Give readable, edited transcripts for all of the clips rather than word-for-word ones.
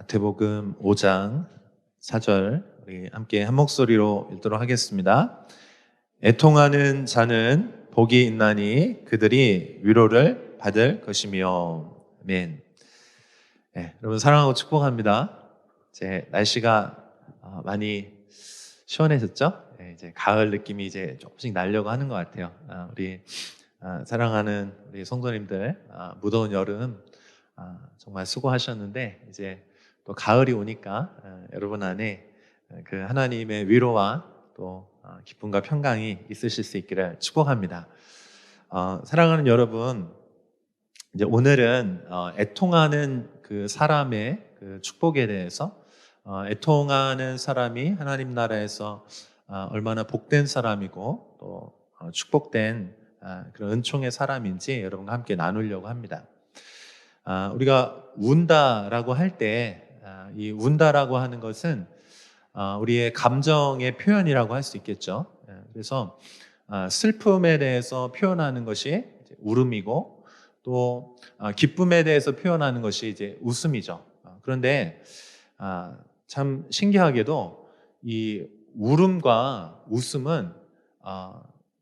마태복음 5장 4절 우리 함께 한 목소리로 읽도록 하겠습니다. 애통하는 자는 복이 있나니 그들이 위로를 받을 것이며. 아멘. 네, 여러분 사랑하고 축복합니다. 이제 날씨가 많이 시원해졌죠? 네, 이제 가을 느낌이 이제 조금씩 나려고 하는 것 같아요. 우리 사랑하는 우리 성도님들, 무더운 여름 정말 수고하셨는데 이제 또 가을이 오니까 여러분 안에 그 하나님의 위로와 또 기쁨과 평강이 있으실 수 있기를 축복합니다. 사랑하는 여러분, 이제 오늘은 애통하는 그 사람의 그 축복에 대해서, 애통하는 사람이 하나님 나라에서 얼마나 복된 사람이고 또 축복된 그런 은총의 사람인지 여러분과 함께 나누려고 합니다. 우리가 운다라고 할 때, 이 운다라고 하는 것은 우리의 감정의 표현이라고 할 수 있겠죠. 그래서 슬픔에 대해서 표현하는 것이 울음이고, 또 기쁨에 대해서 표현하는 것이 이제 웃음이죠. 그런데 참 신기하게도 이 울음과 웃음은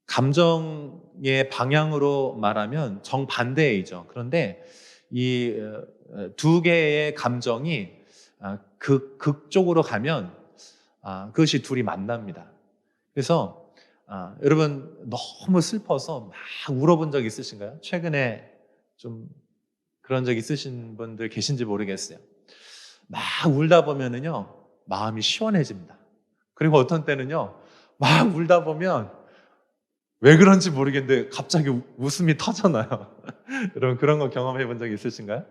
감정의 방향으로 말하면 정반대이죠. 그런데 이 두 개의 감정이 극쪽으로 가면 그것이 둘이 만납니다. 그래서 여러분 너무 슬퍼서 막 울어본 적 있으신가요? 최근에 좀 그런 적 있으신 분들 계신지 모르겠어요. 막 울다 보면은요 마음이 시원해집니다. 그리고 어떤 때는요 막 울다 보면 왜 그런지 모르겠는데 갑자기 웃음이 터져나요. 여러분 그런 거 경험해 본 적 있으신가요?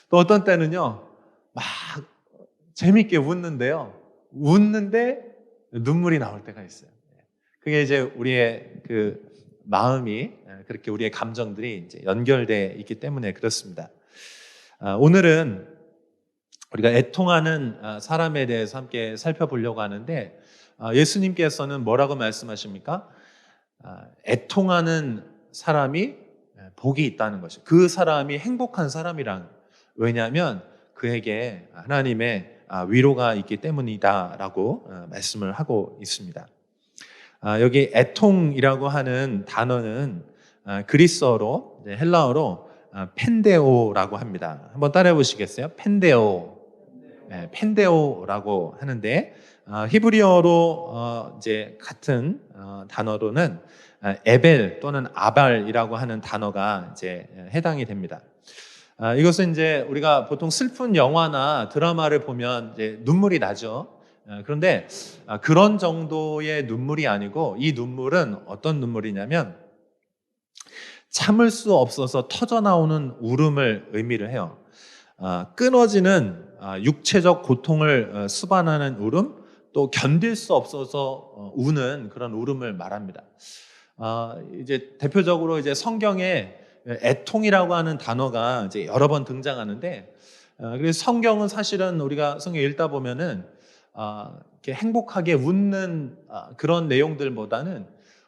또 어떤 때는요 막 재밌게 웃는데요 웃는데 눈물이 나올 때가 있어요. 그게 이제 우리의 그 마음이 그렇게 우리의 감정들이 이제 연결되어 있기 때문에 그렇습니다. 오늘은 우리가 애통하는 사람에 대해서 함께 살펴보려고 하는데, 예수님께서는 뭐라고 말씀하십니까? 애통하는 사람이 복이 있다는 것이죠. 그 사람이 행복한 사람이란, 왜냐하면 그에게 하나님의 위로가 있기 때문이다라고 말씀을 하고 있습니다. 여기 애통이라고 하는 단어는 그리스어로, 헬라어로 펜데오라고 합니다. 한번 따라해 보시겠어요? 펜데오. 네, 펜데오라고 하는데, 히브리어로 이제 같은 단어로는 에벨 또는 아발이라고 하는 단어가 이제 해당이 됩니다. 이것은 이제 우리가 보통 슬픈 영화나 드라마를 보면 이제 눈물이 나죠. 그런데 그런 정도의 눈물이 아니고, 이 눈물은 어떤 눈물이냐면 참을 수 없어서 터져 나오는 울음을 의미를 해요. 끊어지는 육체적 고통을 수반하는 울음, 또 견딜 수 없어서 우는 그런 울음을 말합니다. 이제 대표적으로 이제 성경에 애통이라고 하는 단어가 이제 여러 번 등장하는데, 그래서 성경은 사실은 우리가 성경 읽다 보면은 이렇게 행복하게 웃는 그런 내용들보다는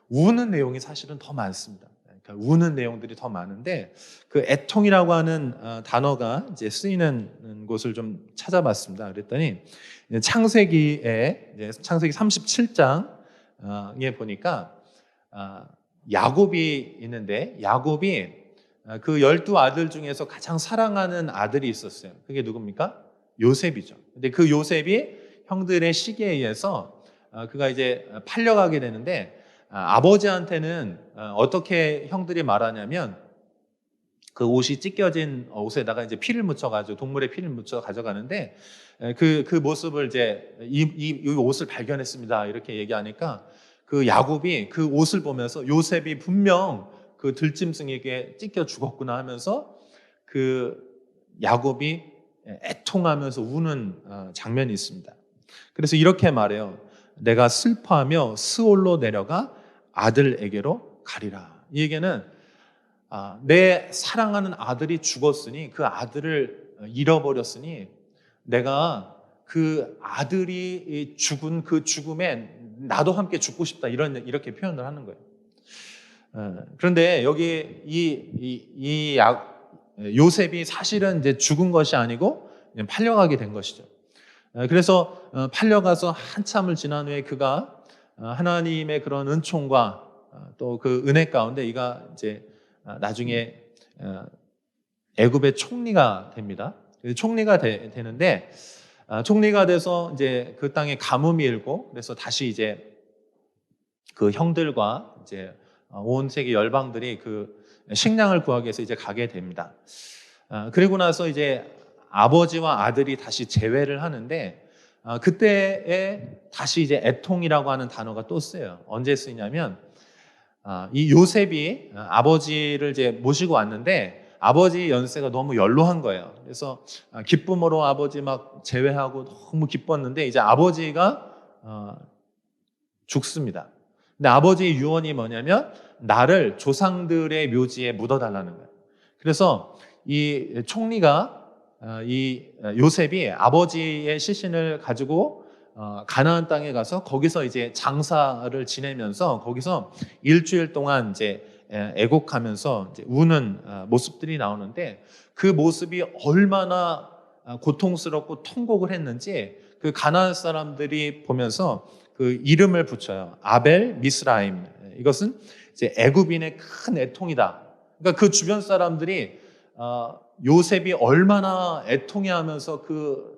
우는 내용이 사실은 더 많습니다. 그러니까 우는 내용들이 더 많은데, 그 애통이라고 하는 단어가 이제 쓰이는 곳을 좀 찾아봤습니다. 그랬더니 창세기에 창세기 37장에 보니까 야곱이 있는데, 야곱이 그 12아들 중에서 가장 사랑하는 아들이 있었어요. 그게 누굽니까? 요셉이죠. 근데 그 요셉이 형들의 시기에 의해서 그가 이제 팔려가게 되는데, 아버지한테는 어떻게 형들이 말하냐면, 그 옷이 찢겨진 옷에다가 이제 피를 묻혀가지고, 동물의 피를 묻혀 가져가는데, 그 모습을 이제 이 옷을 발견했습니다 이렇게 얘기하니까, 그 야곱이 그 옷을 보면서 요셉이 분명 그 들짐승에게 찢겨 죽었구나 하면서 그 야곱이 애통하면서 우는 장면이 있습니다. 그래서 이렇게 말해요. 내가 슬퍼하며 스올로 내려가 아들에게로 가리라. 이 얘기는 내 사랑하는 아들이 죽었으니, 그 아들을 잃어버렸으니 내가 그 아들이 죽은 그 죽음에 나도 함께 죽고 싶다, 이렇게 표현을 하는 거예요. 그런데 여기 요셉이 사실은 이제 죽은 것이 아니고 팔려가게 된 것이죠. 그래서 팔려가서 한참을 지난 후에 그가 하나님의 그런 은총과 또 그 은혜 가운데 이가 이제 나중에 애굽의 총리가 됩니다. 총리가 되는데 총리가 돼서 이제 그 땅에 가뭄이 일고 그래서 다시 이제 그 형들과 이제 온 세계 열방들이 그 식량을 구하기 위해서 이제 가게 됩니다. 그리고 나서 이제 아버지와 아들이 다시 재회를 하는데 그때에 다시 이제 애통이라고 하는 단어가 또 쓰여요. 언제 쓰이냐면 이 요셉이 아버지를 이제 모시고 왔는데 아버지 연세가 너무 연로한 거예요. 그래서 기쁨으로 아버지 막 재회하고 너무 기뻤는데 이제 아버지가 죽습니다. 근데 아버지의 유언이 뭐냐면 나를 조상들의 묘지에 묻어달라는 거예요. 그래서 이 총리가 이 요셉이 아버지의 시신을 가지고 가나안 땅에 가서 거기서 이제 장사를 지내면서 거기서 일주일 동안 이제 애곡하면서 이제 우는 모습들이 나오는데 그 모습이 얼마나 고통스럽고 통곡을 했는지 그 가나안 사람들이 보면서 그 이름을 붙여요. 아벨 미스라임. 이것은 이제 애굽인의 큰 애통이다. 그러니까 그 주변 사람들이 요셉이 얼마나 애통해하면서 그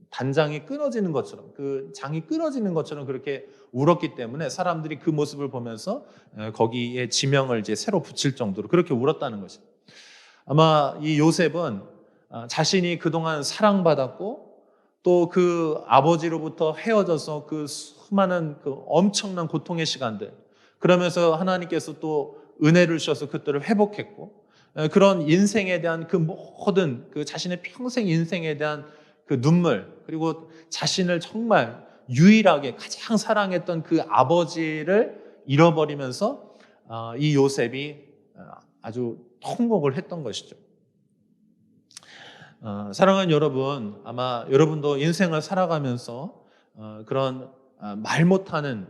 단장이 끊어지는 것처럼 그 장이 끊어지는 것처럼 그렇게 울었기 때문에 사람들이 그 모습을 보면서 거기에 지명을 이제 새로 붙일 정도로 그렇게 울었다는 것이죠. 아마 이 요셉은 자신이 그동안 사랑받았고 또 그 아버지로부터 헤어져서 그 수많은 그 엄청난 고통의 시간들 그러면서 하나님께서 또 은혜를 주셔서 그들을 회복했고 그런 인생에 대한 그 모든 그 자신의 평생 인생에 대한 그 눈물 그리고 자신을 정말 유일하게 가장 사랑했던 그 아버지를 잃어버리면서 이 요셉이 아주 통곡을 했던 것이죠. 사랑하는 여러분, 아마 여러분도 인생을 살아가면서 그런 말 못하는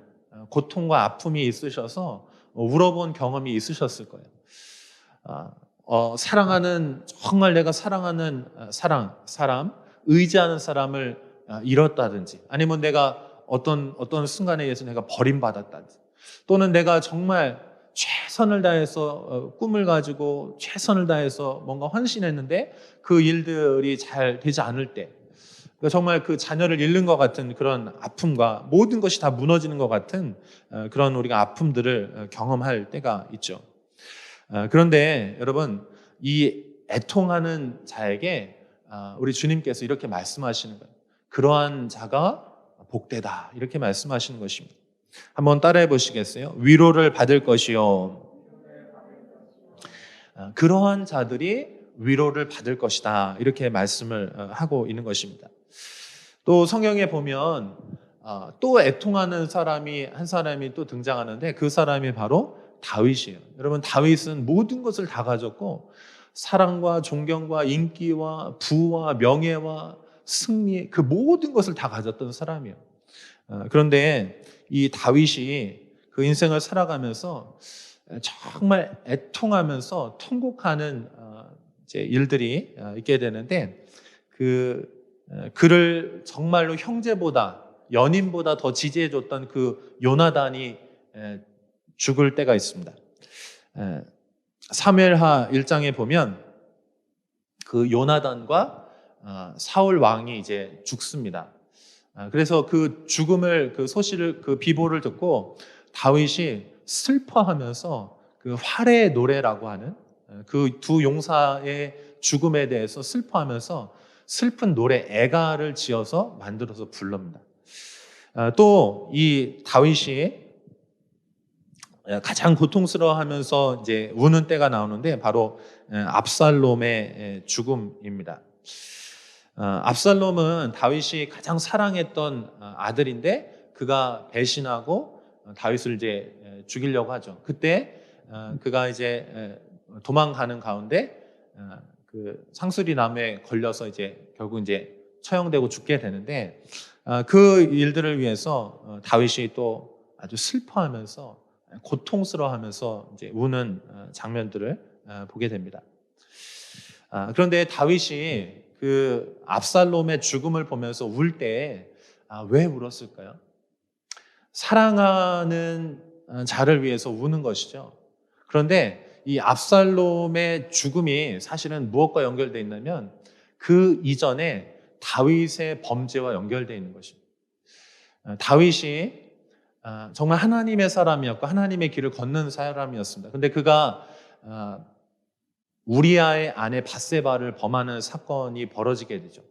고통과 아픔이 있으셔서 울어본 경험이 있으셨을 거예요. 사랑하는 정말 내가 사랑하는 사람, 의지하는 사람을 잃었다든지, 아니면 내가 어떤 순간에 의해서 내가 버림받았다든지, 또는 내가 정말 최선을 다해서 꿈을 가지고 최선을 다해서 뭔가 헌신했는데 그 일들이 잘 되지 않을 때 정말 그 자녀를 잃는 것 같은 그런 아픔과 모든 것이 다 무너지는 것 같은 그런 우리가 아픔들을 경험할 때가 있죠. 그런데 여러분 이 애통하는 자에게 우리 주님께서 이렇게 말씀하시는 거예요. 그러한 자가 복되다 이렇게 말씀하시는 것입니다. 한번 따라해 보시겠어요? 위로를 받을 것이요. 그러한 자들이 위로를 받을 것이다. 이렇게 말씀을 하고 있는 것입니다. 또 성경에 보면 또 애통하는 한 사람이 또 등장하는데 그 사람이 바로 다윗이에요. 여러분 다윗은 모든 것을 다 가졌고 사랑과 존경과 인기와 부와 명예와 승리 그 모든 것을 다 가졌던 사람이에요. 그런데 이 다윗이 그 인생을 살아가면서 정말 애통하면서 통곡하는 이제 일들이 있게 되는데 그를 정말로 형제보다 연인보다 더 지지해줬던 그 요나단이 죽을 때가 있습니다. 사무엘하 1장에 보면 그 요나단과 사울 왕이 이제 죽습니다. 그래서 그 죽음을 그 소식을 그 비보를 듣고 다윗이 슬퍼하면서 그 활의 노래라고 하는 그 두 용사의 죽음에 대해서 슬퍼하면서 슬픈 노래 애가를 지어서 만들어서 부릅니다. 또 이 다윗이 가장 고통스러워하면서 이제 우는 때가 나오는데 바로 압살롬의 죽음입니다. 압살롬은 다윗이 가장 사랑했던 아들인데 그가 배신하고 다윗을 이제 죽이려고 하죠. 그때 그가 이제 도망가는 가운데 그 상수리 나무에 걸려서 이제 결국 이제 처형되고 죽게 되는데 그 일들을 위해서 다윗이 또 아주 슬퍼하면서 고통스러워하면서 이제 우는 장면들을 보게 됩니다. 그런데 다윗이 그 압살롬의 죽음을 보면서 울 때 왜 울었을까요? 사랑하는 자를 위해서 우는 것이죠. 그런데 이 압살롬의 죽음이 사실은 무엇과 연결되어 있냐면 그 이전에 다윗의 범죄와 연결되어 있는 것입니다. 다윗이 정말 하나님의 사람이었고 하나님의 길을 걷는 사람이었습니다. 그런데 그가 우리아의 아내 밧세바를 범하는 사건이 벌어지게 되죠.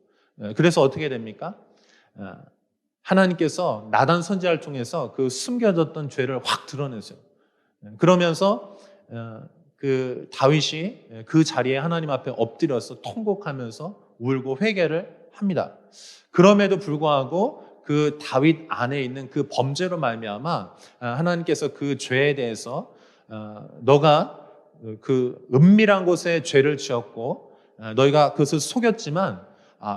그래서 어떻게 됩니까? 하나님께서 나단 선지자를 통해서 그 숨겨졌던 죄를 확 드러내세요. 그러면서 그 다윗이 그 자리에 하나님 앞에 엎드려서 통곡하면서 울고 회개를 합니다. 그럼에도 불구하고 그 다윗 안에 있는 그 범죄로 말미암아 하나님께서 그 죄에 대해서 너가 그 은밀한 곳에 죄를 지었고 너희가 그것을 속였지만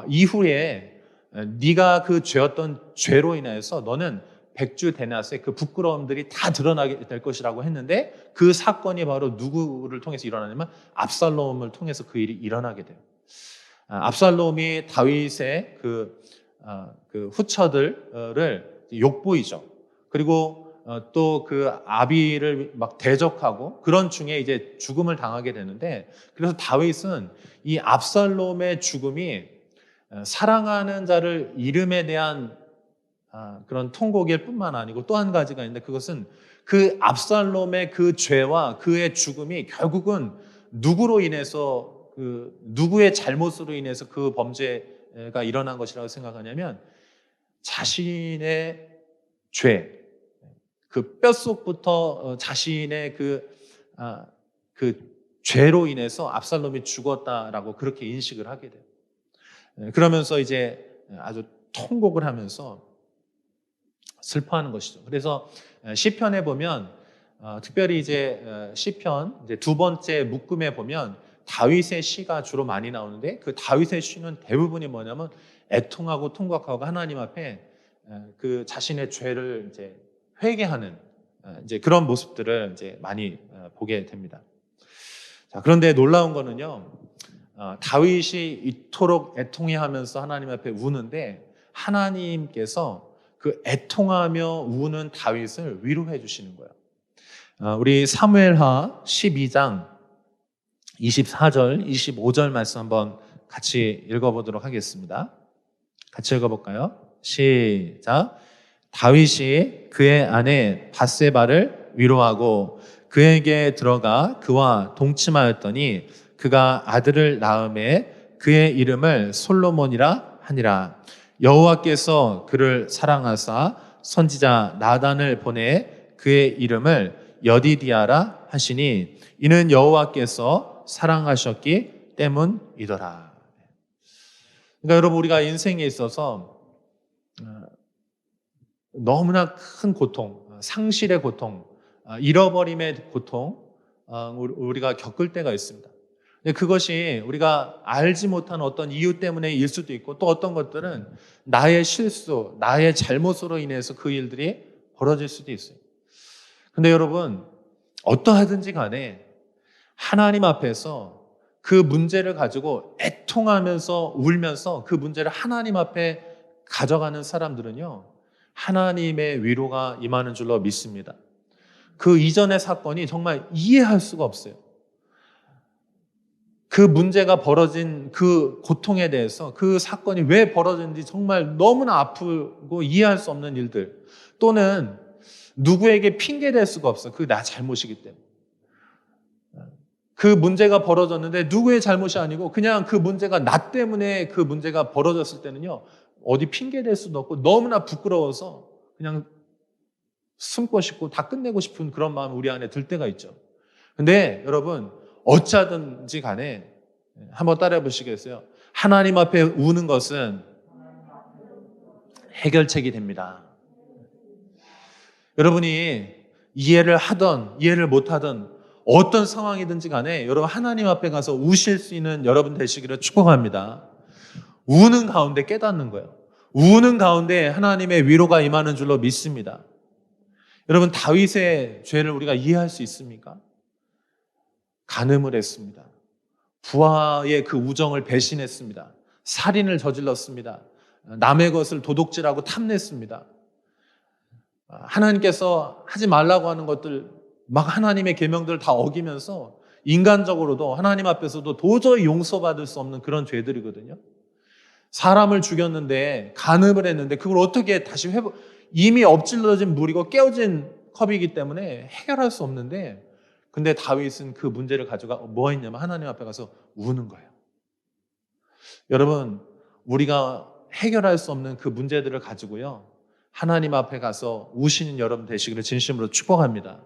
이후에 네가 그 죄였던 죄로 인해서 너는 백주 대낮에 그 부끄러움들이 다 드러나게 될 것이라고 했는데 그 사건이 바로 누구를 통해서 일어나냐면 압살롬을 통해서 그 일이 일어나게 돼요. 압살롬이 다윗의 그 후처들을 욕보이죠. 그리고 또 그 아비를 막 대적하고 그런 중에 이제 죽음을 당하게 되는데 그래서 다윗은 이 압살롬의 죽음이 사랑하는 자를 이름에 대한 그런 통곡일 뿐만 아니고 또 한 가지가 있는데 그것은 그 압살롬의 그 죄와 그의 죽음이 결국은 누구로 인해서 그 누구의 잘못으로 인해서 그 범죄가 일어난 것이라고 생각하냐면 자신의 죄, 그 뼛속부터 자신의 그 죄로 인해서 압살롬이 죽었다라고 그렇게 인식을 하게 돼요. 그러면서 이제 아주 통곡을 하면서 슬퍼하는 것이죠. 그래서 시편에 보면 특별히 이제 시편 이제 두 번째 묶음에 보면 다윗의 시가 주로 많이 나오는데 그 다윗의 시는 대부분이 뭐냐면 애통하고 통곡하고 하나님 앞에 그 자신의 죄를 이제 회개하는 이제 그런 모습들을 이제 많이 보게 됩니다. 자, 그런데 놀라운 거는요. 다윗이 이토록 애통해하면서 하나님 앞에 우는데 하나님께서 그 애통하며 우는 다윗을 위로해 주시는 거예요. 우리 사무엘하 12장 24절, 25절 말씀 한번 같이 읽어보도록 하겠습니다. 같이 읽어볼까요? 시작. 다윗이 그의 아내 밧세바를 위로하고 그에게 들어가 그와 동침하였더니 그가 아들을 낳음에 그의 이름을 솔로몬이라 하니라. 여호와께서 그를 사랑하사 선지자 나단을 보내 그의 이름을 여디디아라 하시니 이는 여호와께서 사랑하셨기 때문이더라. 그러니까 여러분 우리가 인생에 있어서 너무나 큰 고통, 상실의 고통, 잃어버림의 고통 우리가 겪을 때가 있습니다. 근데 그것이 우리가 알지 못한 어떤 이유 때문에일 수도 있고 또 어떤 것들은 나의 실수, 나의 잘못으로 인해서 그 일들이 벌어질 수도 있어요. 근데 여러분 어떠하든지 간에 하나님 앞에서 그 문제를 가지고 애통하면서 울면서 그 문제를 하나님 앞에 가져가는 사람들은요 하나님의 위로가 임하는 줄로 믿습니다. 그 이전의 사건이 정말 이해할 수가 없어요. 그 문제가 벌어진 그 고통에 대해서 그 사건이 왜 벌어졌는지 정말 너무나 아프고 이해할 수 없는 일들 또는 누구에게 핑계댈 수가 없어요. 그게 나 잘못이기 때문에. 그 문제가 벌어졌는데 누구의 잘못이 아니고 그냥 그 문제가 나 때문에 그 문제가 벌어졌을 때는요. 어디 핑계댈 수도 없고 너무나 부끄러워서 그냥 숨고 싶고 다 끝내고 싶은 그런 마음이 우리 안에 들 때가 있죠. 근데 여러분 어찌하든지 간에 한번 따라해 보시겠어요? 하나님 앞에 우는 것은 해결책이 됩니다. 여러분이 이해를 하든 이해를 못하든 어떤 상황이든지 간에 여러분 하나님 앞에 가서 우실 수 있는 여러분 되시기를 축복합니다. 우는 가운데 깨닫는 거예요. 우는 가운데 하나님의 위로가 임하는 줄로 믿습니다. 여러분 다윗의 죄를 우리가 이해할 수 있습니까? 간음을 했습니다. 부하의 그 우정을 배신했습니다. 살인을 저질렀습니다. 남의 것을 도둑질하고 탐냈습니다. 하나님께서 하지 말라고 하는 것들 막 하나님의 계명들을 다 어기면서 인간적으로도 하나님 앞에서도 도저히 용서받을 수 없는 그런 죄들이거든요. 사람을 죽였는데 간음을 했는데 그걸 어떻게 다시 이미 엎질러진 물이고 깨어진 컵이기 때문에 해결할 수 없는데, 근데 다윗은 그 문제를 가져가 뭐 했냐면 하나님 앞에 가서 우는 거예요. 여러분, 우리가 해결할 수 없는 그 문제들을 가지고요, 하나님 앞에 가서 우시는 여러분 되시기를 진심으로 축복합니다.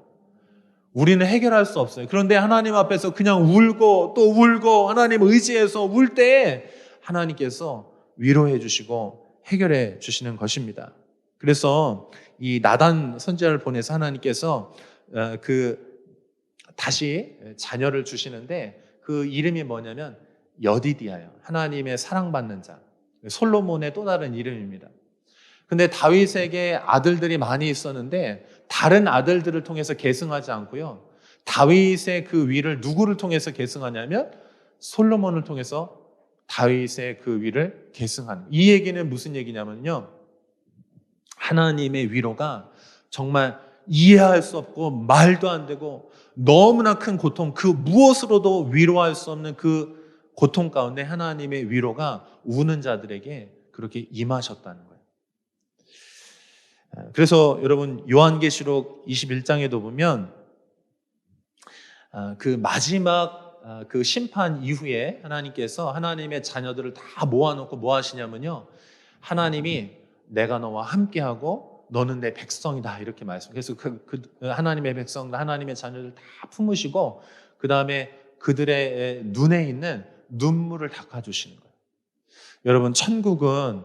우리는 해결할 수 없어요. 그런데 하나님 앞에서 그냥 울고 또 울고 하나님 의지해서 울 때 하나님께서 위로해 주시고 해결해 주시는 것입니다. 그래서 이 나단 선지자를 보내서 하나님께서 다시 자녀를 주시는데 그 이름이 뭐냐면 여디디아예요. 하나님의 사랑받는 자. 솔로몬의 또 다른 이름입니다. 근데 다윗에게 아들들이 많이 있었는데 다른 아들들을 통해서 계승하지 않고요, 다윗의 그 위를 누구를 통해서 계승하냐면 솔로몬을 통해서 다윗의 그 위를 계승하는. 이 얘기는 무슨 얘기냐면요, 하나님의 위로가 정말 이해할 수 없고 말도 안 되고 너무나 큰 고통, 그 무엇으로도 위로할 수 없는 그 고통 가운데 하나님의 위로가 우는 자들에게 그렇게 임하셨다는 거예요. 그래서 여러분, 요한계시록 21장에도 보면 그 마지막 그 심판 이후에 하나님께서 하나님의 자녀들을 다 모아놓고 뭐 하시냐면요, 하나님이 내가 너와 함께하고 너는 내 백성이다 이렇게 말씀해요. 그래서 그 하나님의 백성들, 하나님의 자녀들 다 품으시고 그 다음에 그들의 눈에 있는 눈물을 닦아주시는 거예요. 여러분, 천국은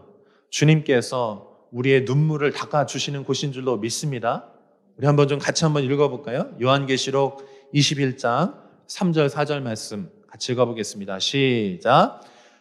주님께서 우리의 눈물을 닦아주시는 곳인 줄로 믿습니다. 우리 한번 좀 같이 한번 읽어볼까요? 요한계시록 21장 3절 4절 말씀 같이 읽어보겠습니다. 시작.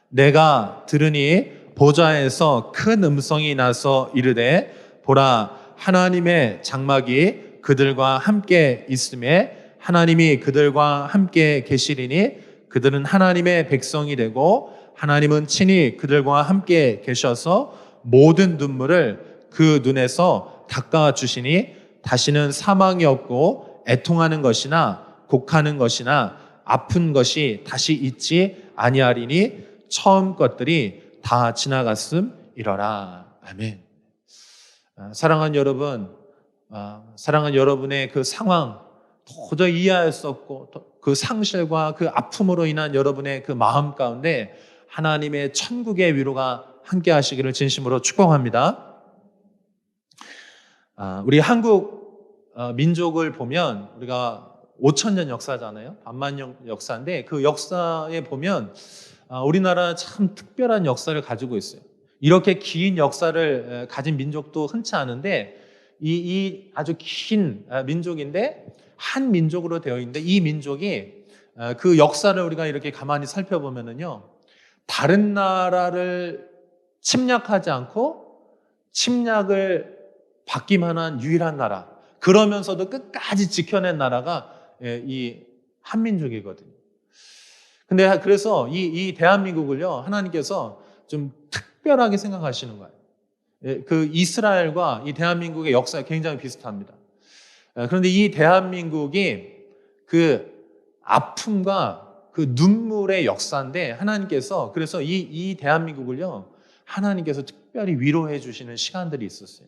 내가 들으니 보좌에서 큰 음성이 나서 이르되 보라, 하나님의 장막이 그들과 함께 있음에 하나님이 그들과 함께 계시리니 그들은 하나님의 백성이 되고 하나님은 친히 그들과 함께 계셔서 모든 눈물을 그 눈에서 닦아주시니 다시는 사망이 없고 애통하는 것이나 곡하는 것이나 아픈 것이 다시 있지 아니하리니 처음 것들이 다 지나갔음이러라. 아멘. 사랑하는 여러분, 사랑하는 여러분의 그 상황 도저히 이해할 수 없고 그 상실과 그 아픔으로 인한 여러분의 그 마음 가운데 하나님의 천국의 위로가 함께 하시기를 진심으로 축복합니다. 우리 한국 민족을 보면 우리가 5,000년 역사잖아요. 반만 역사인데 그 역사에 보면 우리나라 참 특별한 역사를 가지고 있어요. 이렇게 긴 역사를 가진 민족도 흔치 않은데 이 아주 긴 민족인데 한 민족으로 되어 있는데 이 민족이 그 역사를 우리가 이렇게 가만히 살펴보면은요, 다른 나라를 침략하지 않고 침략을 받기만 한 유일한 나라, 그러면서도 끝까지 지켜낸 나라가 이 한민족이거든요. 근데 그래서 이 대한민국을요, 하나님께서 좀 특별하게 생각하시는 거예요. 그 이스라엘과 이 대한민국의 역사가 굉장히 비슷합니다. 그런데 이 대한민국이 그 아픔과 그 눈물의 역사인데 하나님께서 그래서 이 대한민국을요, 하나님께서 특별히 위로해 주시는 시간들이 있었어요.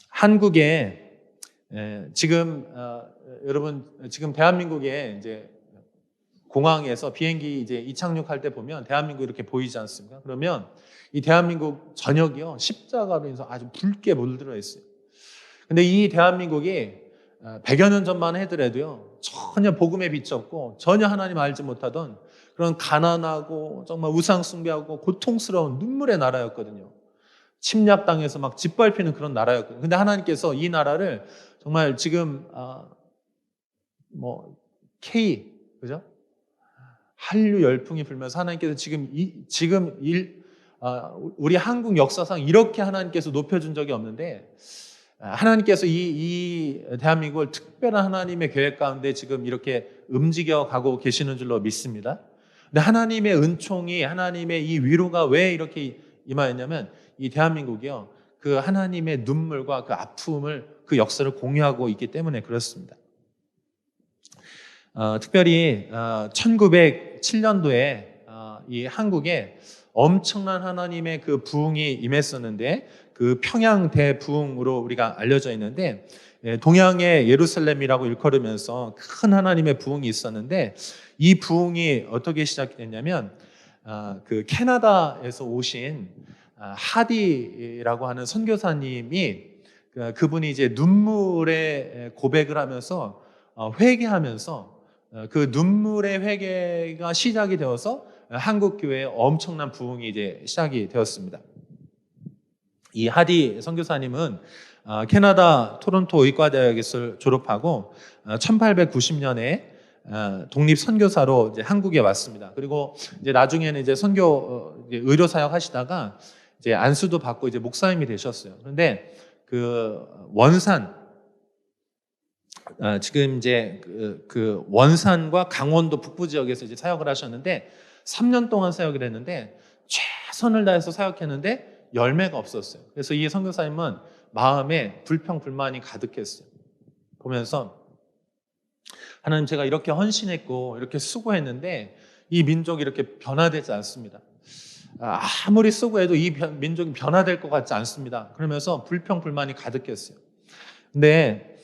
한국에 지금 여러분, 지금 대한민국에 이제 공항에서 비행기 이제 이착륙할 때 보면 대한민국 이렇게 보이지 않습니까? 그러면 이 대한민국 전역이요, 십자가로 인해서 아주 붉게 물들어 있어요. 근데 이 대한민국이 100여 년 전만 해더라도요, 전혀 복음에 빛이 없고 전혀 하나님 알지 못하던 그런 가난하고 정말 우상 숭배하고 고통스러운 눈물의 나라였거든요. 침략당해서 막 짓밟히는 그런 나라였거든요. 근데 하나님께서 이 나라를 정말 지금 그죠? 한류 열풍이 불면서 하나님께서 우리 한국 역사상 이렇게 하나님께서 높여준 적이 없는데, 하나님께서 이 대한민국을 특별한 하나님의 계획 가운데 지금 이렇게 움직여 가고 계시는 줄로 믿습니다. 근데 하나님의 은총이, 하나님의 이 위로가 왜 이렇게 임하였냐면 이 대한민국이요, 그 하나님의 눈물과 그 아픔을, 그 역사를 공유하고 있기 때문에 그렇습니다. 특별히 1907년도에 이 한국에 엄청난 하나님의 그 부흥이 임했었는데, 그 평양 대부흥으로 우리가 알려져 있는데, 동양의 예루살렘이라고 일컬으면서 큰 하나님의 부흥이 있었는데, 이 부흥이 어떻게 시작됐냐면 그 캐나다에서 오신 하디라고 하는 선교사님이, 그분이 이제 눈물의 고백을 하면서 회개하면서 그 눈물의 회개가 시작이 되어서 한국 교회에 엄청난 부흥이 이제 시작이 되었습니다. 이 하디 선교사님은 캐나다 토론토 의과대학에서 졸업하고 1890년에 독립 선교사로 이제 한국에 왔습니다. 그리고 이제 나중에는 이제 선교 의료 사역 하시다가 이제 안수도 받고 이제 목사님이 되셨어요. 그런데 그 원산, 지금 이제 그 원산과 강원도 북부 지역에서 이제 사역을 하셨는데 3년 동안 사역을 했는데 최선을 다해서 사역했는데 열매가 없었어요. 그래서 이 선교사님은 마음에 불평 불만이 가득했어요. 보면서 하나님, 제가 이렇게 헌신했고 이렇게 수고했는데 이 민족이 이렇게 변화되지 않습니다. 아무리 수고해도 이 민족이 변화될 것 같지 않습니다. 그러면서 불평 불만이 가득했어요. 근데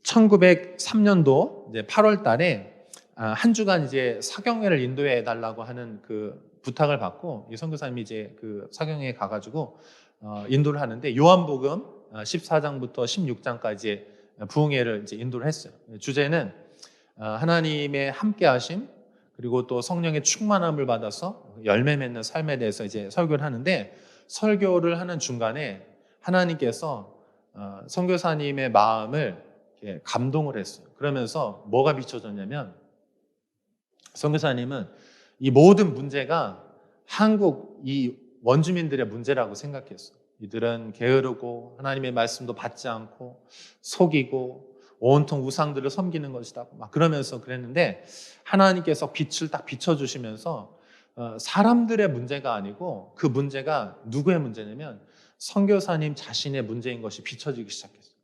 1903년도 이제 8월 달에 한 주간 이제 사경회를 인도해 달라고 하는 그 부탁을 받고, 이 선교사님이 이제 그 사경회에 가가지고 인도를 하는데, 요한복음 14장부터 16장까지 부흥회를 이제 인도를 했어요. 주제는 하나님의 함께하심, 그리고 또 성령의 충만함을 받아서 열매 맺는 삶에 대해서 이제 설교를 하는데, 설교를 하는 중간에 하나님께서 선교사님의 마음을 감동을 했어요. 그러면서 뭐가 비춰졌냐면, 선교사님은 이 모든 문제가 한국 이 원주민들의 문제라고 생각했어요. 이들은 게으르고 하나님의 말씀도 받지 않고 속이고 온통 우상들을 섬기는 것이다, 막 그러면서 그랬는데, 하나님께서 빛을 딱 비춰주시면서 사람들의 문제가 아니고 그 문제가 누구의 문제냐면 선교사님 자신의 문제인 것이 비춰지기 시작했어요.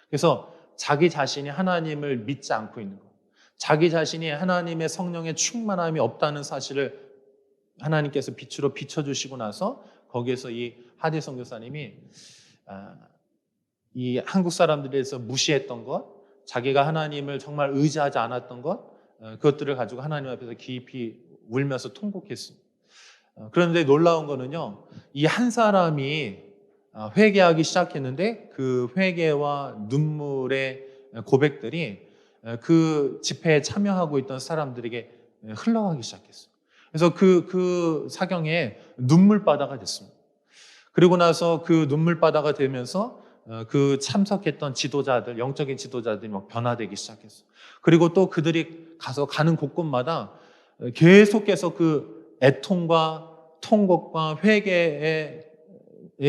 그래서 자기 자신이 하나님을 믿지 않고 있는 것, 자기 자신이 하나님의 성령의 충만함이 없다는 사실을 하나님께서 빛으로 비춰주시고 나서, 거기에서 이 하디 선교사님이 이 한국 사람들에 대해서 무시했던 것, 자기가 하나님을 정말 의지하지 않았던 것, 그것들을 가지고 하나님 앞에서 깊이 울면서 통곡했습니다. 그런데 놀라운 거는요, 이 한 사람이 회개하기 시작했는데 그 회개와 눈물의 고백들이 그 집회에 참여하고 있던 사람들에게 흘러가기 시작했어요. 그래서 그 사경에 눈물바다가 됐습니다. 그리고 나서 그 눈물바다가 되면서 그 참석했던 지도자들, 영적인 지도자들이 막 변화되기 시작했어요. 그리고 또 그들이 가는 곳곳마다 계속해서 그 애통과 통곡과 회개의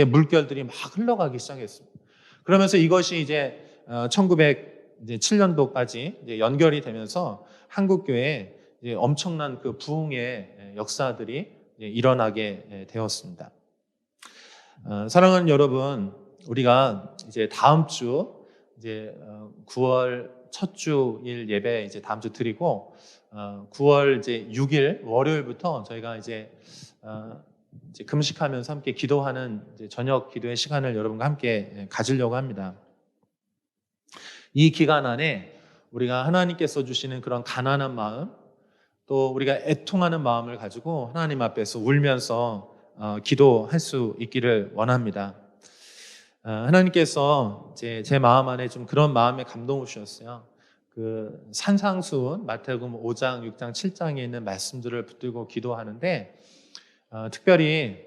물결들이 막 흘러가기 시작했습니다. 그러면서 이것이 이제 1907년도까지 연결이 되면서 한국교회에 엄청난 그 부흥의 역사들이 일어나게 되었습니다. 사랑하는 여러분, 우리가 이제 다음 주 이제 9월 첫 주일 예배 이제 다음 주 드리고, 9월 이제 6일 월요일부터 저희가 이제 금식하면서 함께 기도하는 이제 저녁 기도의 시간을 여러분과 함께 가지려고 합니다. 이 기간 안에 우리가 하나님께서 주시는 그런 가난한 마음, 또 우리가 애통하는 마음을 가지고 하나님 앞에서 울면서 기도할 수 있기를 원합니다. 하나님께서 제 마음 안에 좀 그런 마음의 감동을 주셨어요. 그 산상수훈 마태복음 5장, 6장, 7장에 있는 말씀들을 붙들고 기도하는데, 특별히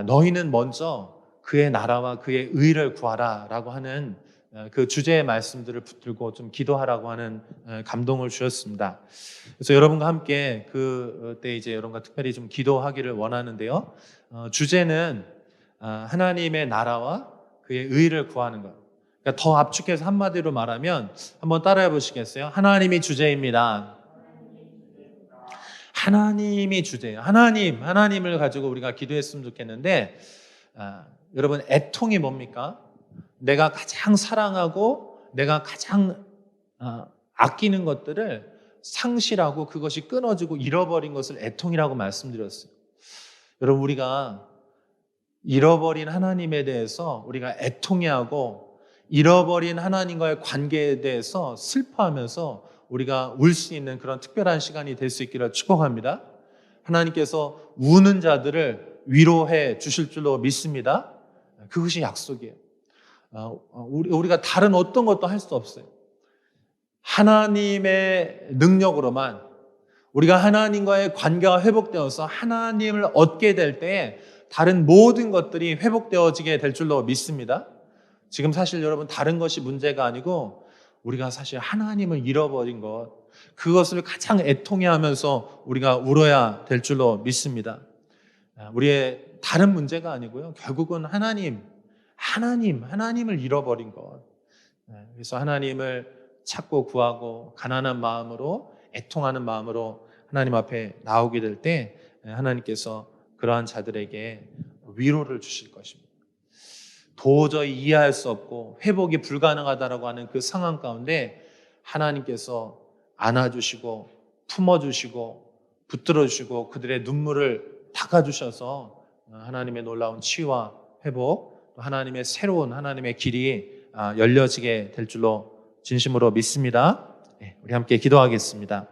너희는 먼저 그의 나라와 그의 의를 구하라라고 하는 그 주제의 말씀들을 붙들고 좀 기도하라고 하는 감동을 주셨습니다. 그래서 여러분과 함께 그때 이제 여러분과 특별히 좀 기도하기를 원하는데요. 주제는 하나님의 나라와 그의 의를 구하는 것. 그러니까 더 압축해서 한마디로 말하면 한번 따라해 보시겠어요? 하나님이 주제입니다. 하나님이 주제예요. 하나님을 가지고 우리가 기도했으면 좋겠는데, 여러분, 애통이 뭡니까? 내가 가장 사랑하고 내가 가장 아끼는 것들을 상실하고 그것이 끊어지고 잃어버린 것을 애통이라고 말씀드렸어요. 여러분, 우리가 잃어버린 하나님에 대해서 우리가 애통해하고 잃어버린 하나님과의 관계에 대해서 슬퍼하면서 우리가 울 수 있는 그런 특별한 시간이 될 수 있기를 축복합니다. 하나님께서 우는 자들을 위로해 주실 줄로 믿습니다. 그것이 약속이에요. 우리가 다른 어떤 것도 할 수 없어요. 하나님의 능력으로만 우리가 하나님과의 관계가 회복되어서 하나님을 얻게 될 때에 다른 모든 것들이 회복되어지게 될 줄로 믿습니다. 지금 사실 여러분 다른 것이 문제가 아니고 우리가 사실 하나님을 잃어버린 것, 그것을 가장 애통해하면서 우리가 울어야 될 줄로 믿습니다. 우리의 다른 문제가 아니고요. 결국은 하나님을 잃어버린 것. 그래서 하나님을 찾고 구하고 가난한 마음으로 애통하는 마음으로 하나님 앞에 나오게 될 때 하나님께서 그러한 자들에게 위로를 주실 것입니다. 도저히 이해할 수 없고 회복이 불가능하다라고 하는 그 상황 가운데 하나님께서 안아주시고 품어주시고 붙들어주시고 그들의 눈물을 닦아주셔서 하나님의 놀라운 치유와 회복, 하나님의 새로운 하나님의 길이 열려지게 될 줄로 진심으로 믿습니다. 우리 함께 기도하겠습니다.